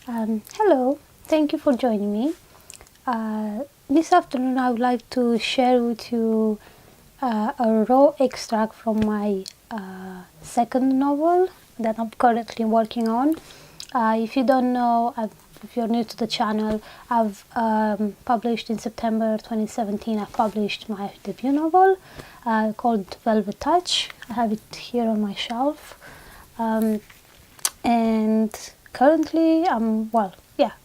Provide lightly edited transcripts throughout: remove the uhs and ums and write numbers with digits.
Hello, thank you for joining me. This afternoon, I would like to share with you a raw extract from my second novel that I'm currently working on. If you don't know, if you're new to the channel, I've published in September 2017, I've published my debut novel called Velvet Touch. I have it here on my shelf. And currently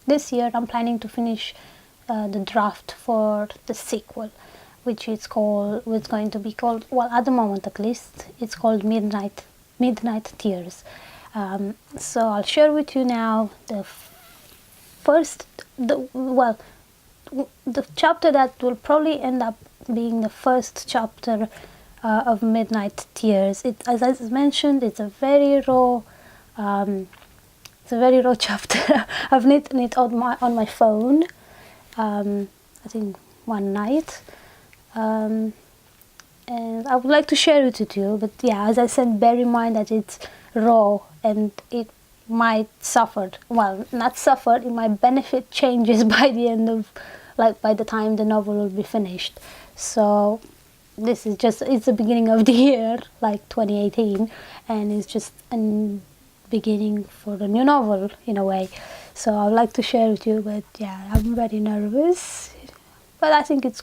this year I'm planning to finish the draft for the sequel, which is going to be called, well, at the moment at least, it's called Midnight Tears. So I'll share with you now the chapter that will probably end up being the first chapter of Midnight Tears. As I mentioned, it's a very raw chapter. I've written it on my phone, I think one night, and I would like to share it with you. But yeah, as I said, bear in mind that it's raw and it might suffer. Well, not suffer. It might benefit changes by the end of, by the time the novel will be finished. So this is it's the beginning of the year, like 2018, and it's just an beginning for a new novel in a way. So I'd like to share with you, but yeah, I'm very nervous, but I think it's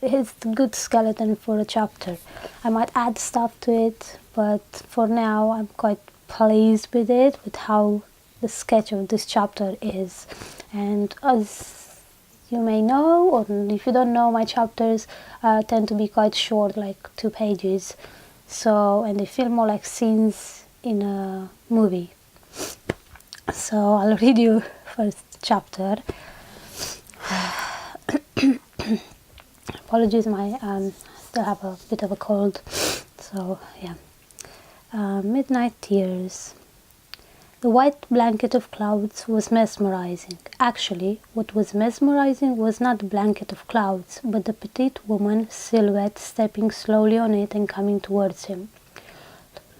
it's a good skeleton for a chapter. I might add stuff to it, but for now I'm quite pleased with it, with how the sketch of this chapter is. And as you may know, or if you don't know, my chapters tend to be quite short, like 2 pages, and they feel more like scenes in a movie. So I'll read you first chapter. Apologies, I still have a bit of a cold. So yeah. Midnight Tears. The white blanket of clouds was mesmerizing. Actually, what was mesmerizing was not the blanket of clouds, but the petite woman's silhouette stepping slowly on it and coming towards him.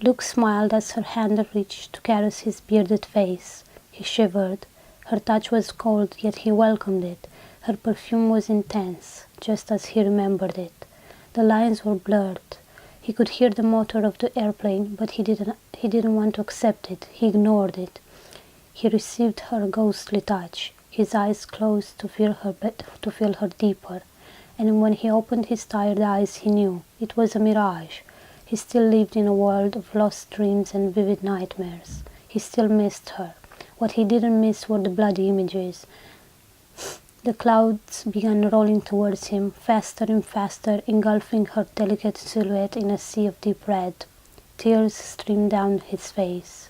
Luke smiled as her hand reached to caress his bearded face. He shivered. Her touch was cold, yet he welcomed it. Her perfume was intense, just as he remembered it. The lines were blurred. He could hear the motor of the airplane, but he didn't want to accept it. He ignored it. He received her ghostly touch. His eyes closed to feel her deeper. And when he opened his tired eyes, he knew it was a mirage. He still lived in a world of lost dreams and vivid nightmares. He still missed her. What he didn't miss were the bloody images. The clouds began rolling towards him, faster and faster, engulfing her delicate silhouette in a sea of deep red. Tears streamed down his face.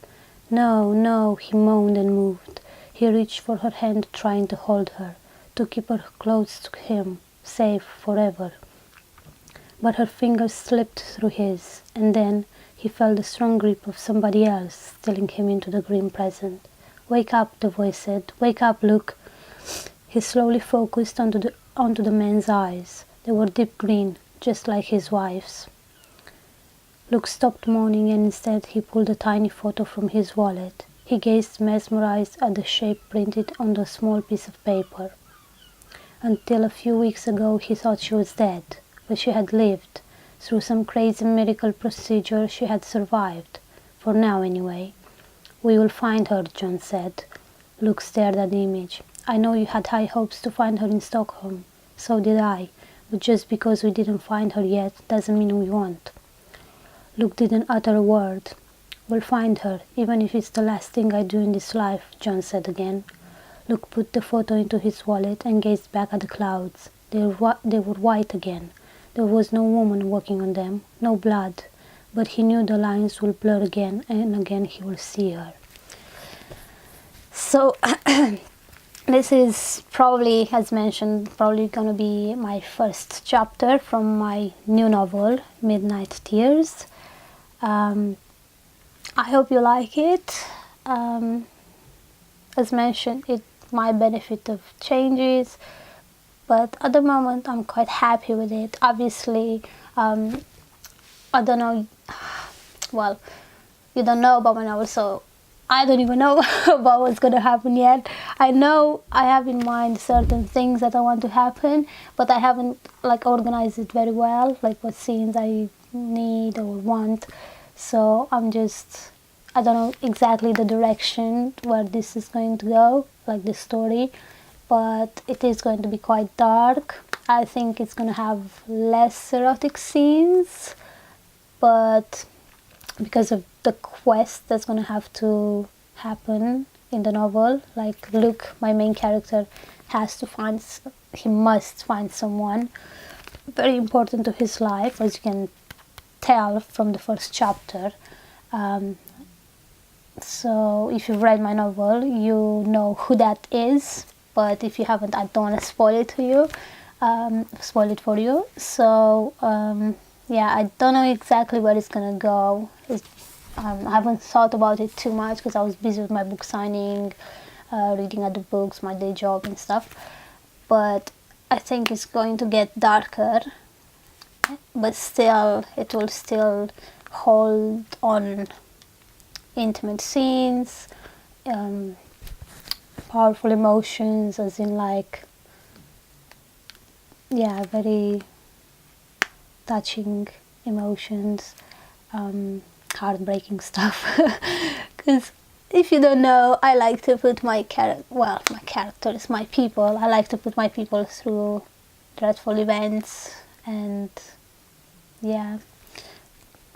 No, no, he moaned and moved. He reached for her hand, trying to hold her, to keep her close to him, safe forever. But her fingers slipped through his, and then he felt the strong grip of somebody else, stealing him into the grim present. "Wake up," the voice said. "Wake up, Luke." He slowly focused onto the man's eyes. They were deep green, just like his wife's. Luke stopped moaning, and instead he pulled a tiny photo from his wallet. He gazed mesmerized at the shape printed on the small piece of paper. Until a few weeks ago he thought she was dead. But she had lived. Through some crazy miracle procedure she had survived. For now, anyway. "We will find her," John said. Luke stared at the image. "I know you had high hopes to find her in Stockholm. So did I. But just because we didn't find her yet doesn't mean we won't." Luke didn't utter a word. "We'll find her, even if it's the last thing I do in this life," John said again. Luke put the photo into his wallet and gazed back at the clouds. They were white again. There was no woman walking on them, no blood, but he knew the lines will blur again, and again he will see her. So, this is probably, as mentioned, probably going to be my first chapter from my new novel, Midnight Tears. I hope you like it. As mentioned, it might benefit of changes, but at the moment I'm quite happy with it. Obviously, I don't know, well, you don't know about my novel, so I don't even know about what's going to happen yet. I know I have in mind certain things that I want to happen, but I haven't like organized it very well, like what scenes I need or want. So I don't know exactly the direction where this is going to go, like the story, but it is going to be quite dark. I think it's going to have less erotic scenes, but because of the quest that's going to have to happen in the novel, like Luke, my main character, he must find someone very important to his life, as you can tell from the first chapter. So if you've read my novel, you know who that is, but if you haven't, I don't want to spoil it for you. So yeah, I don't know exactly where it's gonna go. I haven't thought about it too much because I was busy with my book signing, reading other books, my day job and stuff. But I think it's going to get darker, but still, it will still hold on intimate scenes, powerful emotions, as in like, yeah, very touching emotions, heartbreaking stuff. Because if you don't know, I like to put my characters, my people, I like to put my people through dreadful events, and yeah,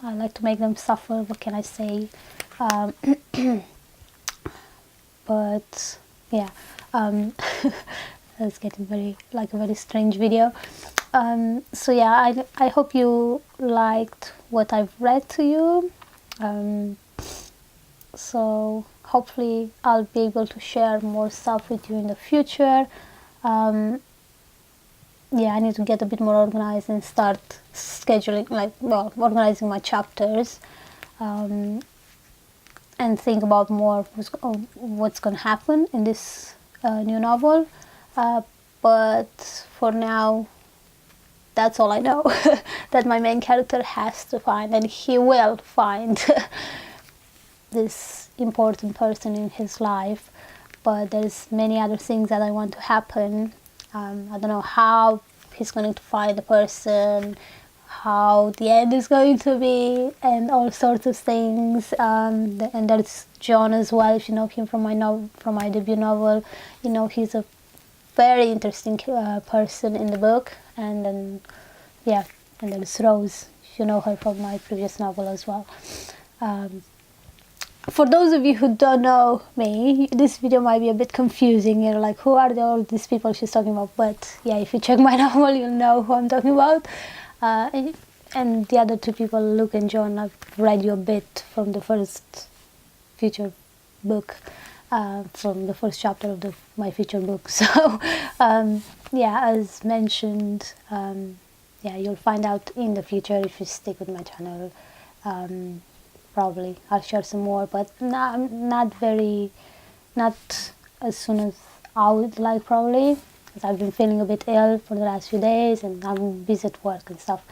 I like to make them suffer, what can I say. But yeah, that's getting a very strange video. So yeah, I hope you liked what I've read to you. So hopefully I'll be able to share more stuff with you in the future. Yeah, I need to get a bit more organized and start scheduling, organizing my chapters, and think about more what's going to happen in this new novel. But for now, that's all I know. That my main character has to find, and he will find, this important person in his life. But there's many other things that I want to happen. I don't know how he's going to find the person, how the end is going to be, and all sorts of things. And there's John as well. If you know him from my debut novel, you know he's a very interesting person in the book. And then yeah, and there's Rose, if you know her from my previous novel as well. For those of you who don't know me, this video might be a bit confusing. You're like, who are all these people she's talking about? But yeah, if you check my novel, you'll know who I'm talking about. And the other two people, Luke and John, I've read you a bit from the first feature book, from the first chapter of my feature book. So yeah, as mentioned, yeah, you'll find out in the future if you stick with my channel. Probably I'll share some more, but not as soon as I would like, probably, because I've been feeling a bit ill for the last few days and I'm busy at work and stuff.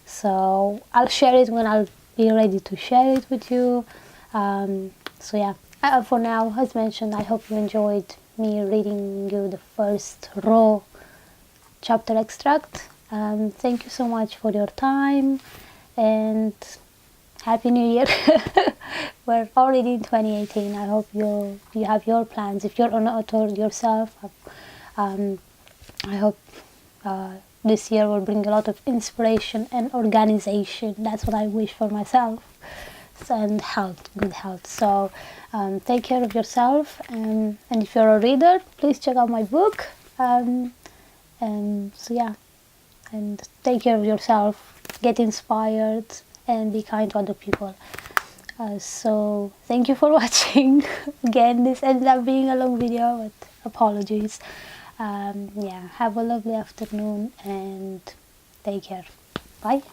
So I'll share it when I'll be ready to share it with you. So yeah, for now, as mentioned, I hope you enjoyed me reading you the first raw chapter extract. Thank you so much for your time, and Happy New Year. We're already in 2018. I hope you have your plans. If you're an author yourself, I hope this year will bring a lot of inspiration and organization. That's what I wish for myself. And good health. So take care of yourself, and if you're a reader, please check out my book. And so yeah, and take care of yourself, get inspired, and be kind to other people. So thank you for watching. Again, this ended up being a long video, but apologies. Yeah, have a lovely afternoon and take care. Bye.